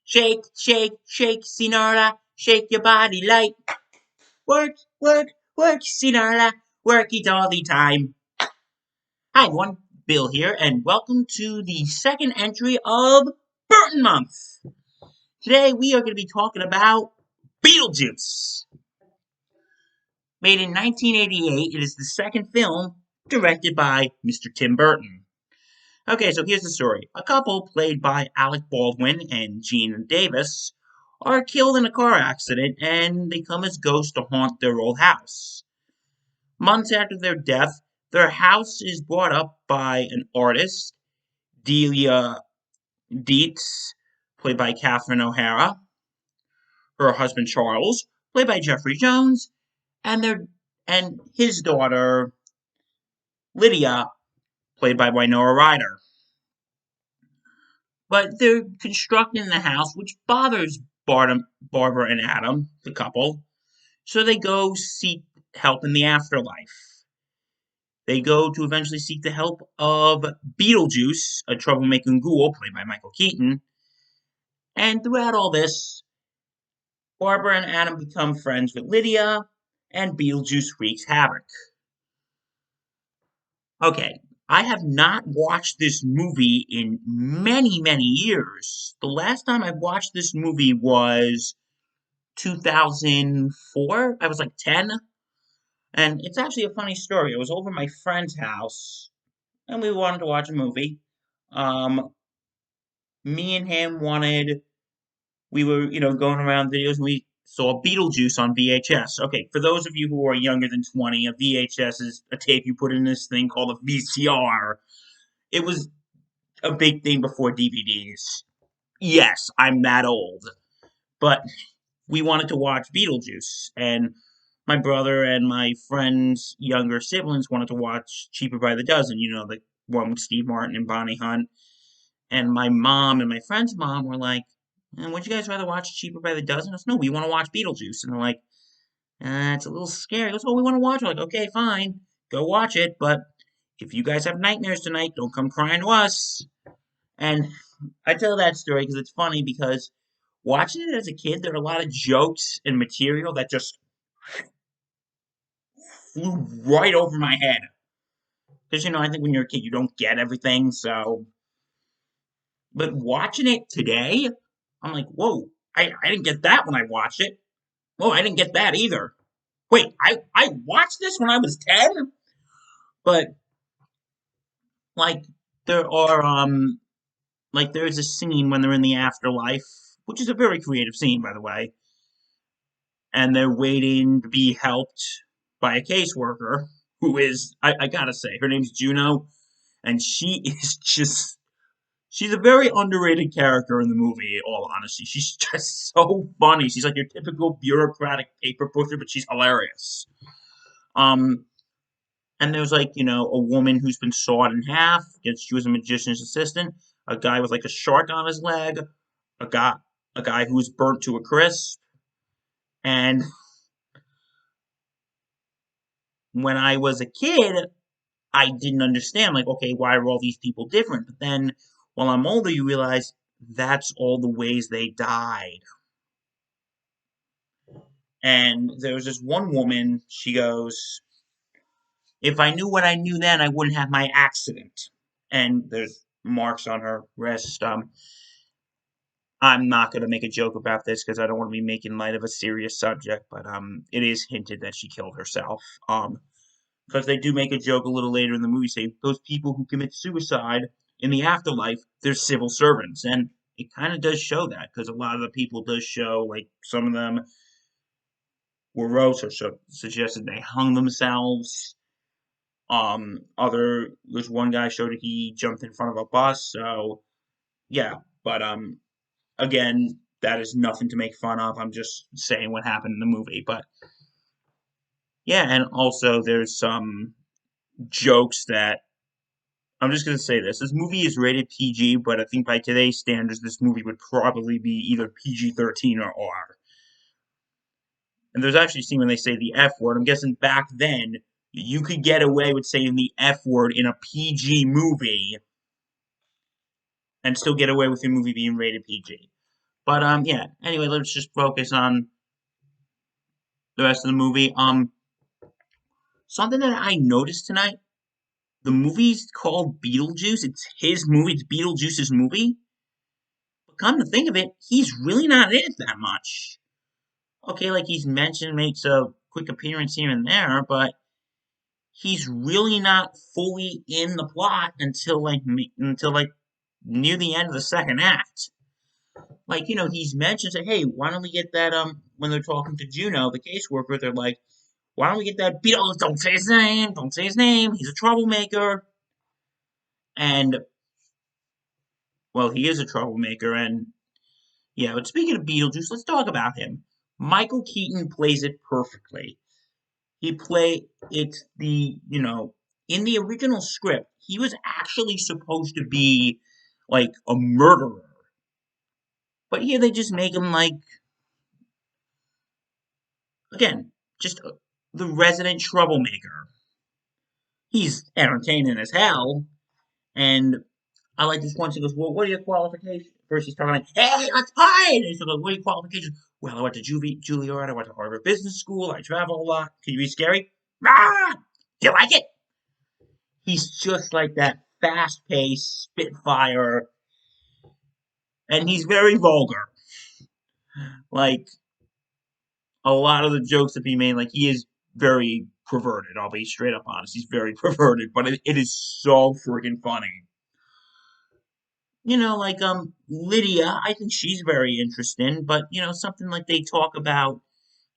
Shake, shake, shake, Sinora, shake your body like work, work, work, Sinora, work it all the time. Hi everyone, Bill here, and welcome to the second entry of Burton Month. Today we are going to be talking about Beetlejuice. Made in 1988, it is the second film directed by Mr. Tim Burton. Okay, so here's the story. A couple, played by Alec Baldwin and Gene Davis, are killed in a car accident and they come as ghosts to haunt their old house. Months after their death, their house is brought up by an artist, Delia Dietz, played by Catherine O'Hara, her husband Charles, played by Jeffrey Jones, and his daughter Lydia, played by Winona Ryder. But they're constructing the house, which bothers Barbara and Adam, the couple. So they go seek help in the afterlife. They go to eventually seek the help of Beetlejuice, a troublemaking ghoul played by Michael Keaton. And throughout all this, Barbara and Adam become friends with Lydia, and Beetlejuice wreaks havoc. Okay, I have not watched this movie in many, many years. The last time I watched this movie was 2004. I was like 10. And it's actually a funny story. I was over at my friend's house and we wanted to watch a movie. Um, Me and him we were, going around videos and we saw Beetlejuice on VHS. Okay, for those of you who are younger than 20, a VHS is a tape you put in this thing called a VCR. It was a big thing before DVDs. Yes, I'm that old. But we wanted to watch Beetlejuice, and my brother and my friend's younger siblings wanted to watch Cheaper by the Dozen, the one with Steve Martin and Bonnie Hunt. And my mom and my friend's mom were like, would you guys rather watch Cheaper by the Dozen? I said, no, we want to watch Beetlejuice. And they're like, it's a little scary. I goes, oh, we want to watch it. We're like, okay, fine, go watch it. But if you guys have nightmares tonight, don't come crying to us. And I tell that story because it's funny because watching it as a kid, there are a lot of jokes and material that just flew right over my head. Because, I think when you're a kid, you don't get everything, so. But watching it today, I'm like, whoa, I didn't get that when I watched it. Whoa, I didn't get that either. Wait, I watched this when I was 10? But, like, there are, there's a scene when they're in the afterlife, which is a very creative scene, by the way, and they're waiting to be helped by a caseworker who is, I gotta say, her name's Juno, and she is just, she's a very underrated character in the movie, in all honesty. She's just so funny. She's like your typical bureaucratic paper pusher, but she's hilarious. Um, and there's like, a woman who's been sawed in half, she was a magician's assistant, a guy with like a shark on his leg, a guy, a guy who was burnt to a crisp, and when I was a kid, I didn't understand, like, okay, why are all these people different? But then, while I'm older, you realize that's all the ways they died. And there was this one woman, she goes, if I knew what I knew then, I wouldn't have my accident. And there's marks on her wrist. I'm not going to make a joke about this because I don't want to be making light of a serious subject, but it is hinted that she killed herself. Because they do make a joke a little later in the movie saying those people who commit suicide in the afterlife, they're civil servants. And it kind of does show that because a lot of the people does show, like, some of them were roast or suggested they hung themselves. There's one guy showed that he jumped in front of a bus. So, yeah. But, again, that is nothing to make fun of. I'm just saying what happened in the movie. But, yeah, and also there's some jokes that I'm just gonna say this. This movie is rated PG, but I think by today's standards, this movie would probably be either PG-13 or R. And there's actually a scene when they say the F word. I'm guessing back then, you could get away with saying the F word in a PG movie and still get away with your movie being rated PG. But yeah. Anyway, let's just focus on the rest of the movie. Something that I noticed tonight. The movie's called Beetlejuice. It's his movie. It's Beetlejuice's movie. But come to think of it, he's really not in it that much. Okay, like he's mentioned, makes a quick appearance here and there, but he's really not fully in the plot until near the end of the second act. Like, he's mentioned, say, hey, why don't we get that, when they're talking to Juno, the caseworker, they're like, why don't we get that Beatles? Don't say his name. Don't say his name. He's a troublemaker. And, well, he is a troublemaker. And, yeah, but speaking of Beetlejuice, let's talk about him. Michael Keaton plays it perfectly. It's in the original script, he was actually supposed to be, like, a murderer. But here they just make him, like, again, just the resident troublemaker. He's entertaining as hell, and I like this once he goes, well, what are your qualifications? First he's talking like, hey, let's hide! And he goes, what are your qualifications? Well, I went to Juilliard, I went to Harvard Business School, I travel a lot. Can you be scary? Ah! Do you like it? He's just like that fast-paced spitfire, and he's very vulgar. Like, a lot of the jokes that he made, like, he is very perverted, I'll be straight up honest. He's very perverted, but it is so freaking funny. Like Lydia, I think she's very interesting, but something like they talk about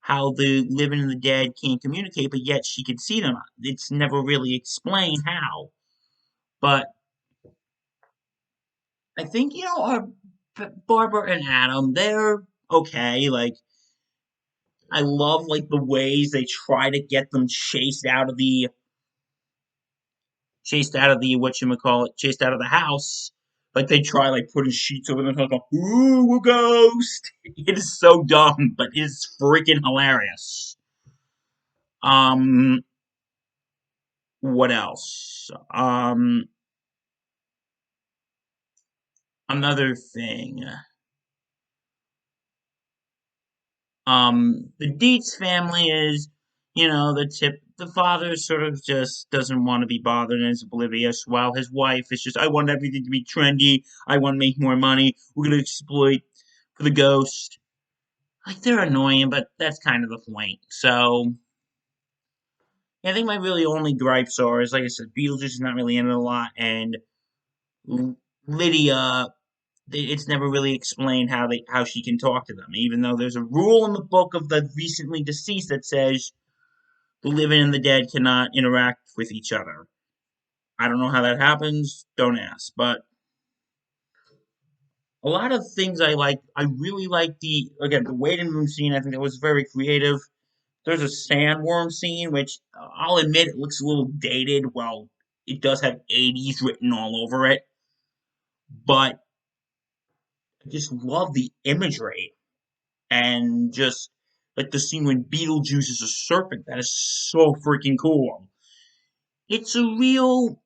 how the living and the dead can't communicate, but yet she can see them. It's never really explained how. But I think our Barbara and Adam, they're okay. Like I love like the ways they try to get them chased out of the house. Like they try like putting sheets over them, like, ooh, a ghost. It is so dumb, but it's freaking hilarious. Um, what else? Another thing. The Dietz family is, the father sort of just doesn't want to be bothered and is oblivious, while his wife is just, I want everything to be trendy, I want to make more money, we're gonna exploit for the ghost. Like, they're annoying, but that's kind of the point. So, yeah, I think my really only gripes are, is like I said, Beetlejuice is not really in it a lot, and Lydia, it's never really explained how she can talk to them, even though there's a rule in the book of the recently deceased that says the living and the dead cannot interact with each other. I don't know how that happens. Don't ask. But a lot of things I like. I really like the waiting room scene. I think that was very creative. There's a sandworm scene, which I'll admit it looks a little dated. Well, it does have 80s written all over it, but I just love the imagery and just like the scene when Beetlejuice is a serpent. That is so freaking cool. It's a real.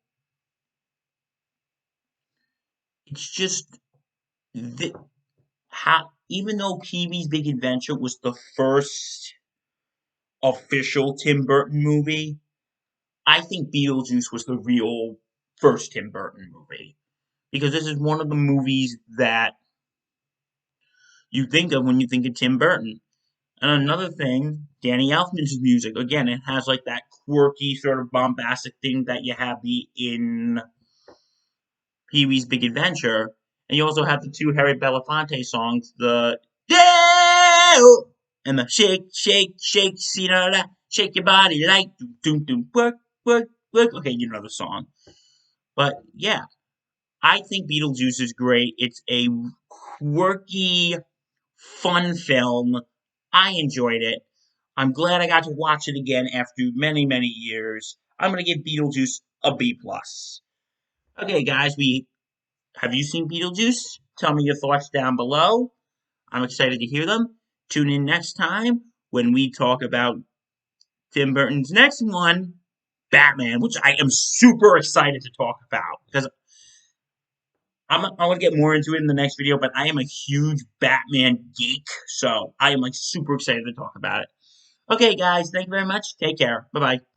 It's just the, how even though Pee-wee's Big Adventure was the first official Tim Burton movie, I think Beetlejuice was the real first Tim Burton movie because this is one of the movies that you think of when you think of Tim Burton. And another thing, Danny Elfman's music. Again, it has like that quirky sort of bombastic thing that you have in Pee-wee's Big Adventure. And you also have the two Harry Belafonte songs, the yeah! And the shake, shake, shake, see that, shake your body like doom, doom, doom, work, work, work. Okay, you know the song. But yeah, I think Beetlejuice is great. It's a quirky, fun film. I enjoyed it. I'm glad I got to watch it again after many, many years. I'm gonna give Beetlejuice a B plus. Okay, guys, we have you seen Beetlejuice? Tell me your thoughts down below. I'm excited to hear them. Tune in next time when we talk about Tim Burton's next one, Batman, which I am super excited to talk about because I'm gonna get more into it in the next video, but I am a huge Batman geek, so I am like super excited to talk about it. Okay, guys, thank you very much. Take care. Bye bye.